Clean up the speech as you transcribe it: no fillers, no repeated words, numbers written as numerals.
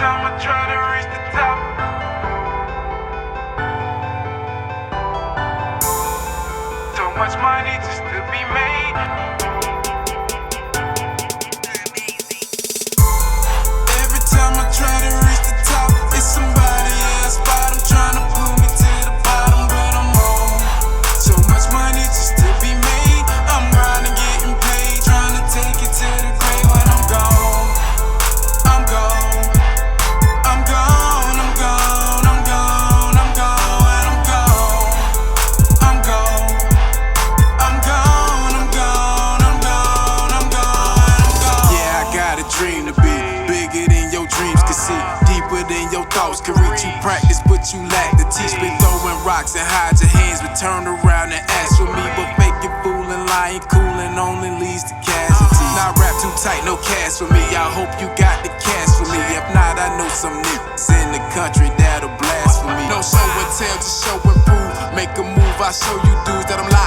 time I try to reach the top, so much money just to be made. Every time I try to reach the top, it's somebody else spot. I'm trying to pull me to the bottom, but I'm home. So much money just to be made. I'm grinding, getting paid, trying to take it to the grave when I'm gone. I'm gone. I'm gone. I'm gone. I'm gone. I'm gone. I'm gone. I'm gone. I'm gone. I'm gone. I'm gone. I'm gone. I'm gone. Yeah, I got a dream to be bigger than your dreams can see, deeper than your thoughts can reach. You practice, but you lack the teach. Been throwing rocks and hide your hands, but turn around and ask for me. But faking, fooling, lying, cooling only leads to casualties. Not rap too tight, no cash for me. I hope you got the cash for me. If not, I know some niggas in the country that'll blast for me. No show and tell, just show and prove. Make a move, I show you dudes that I'm live.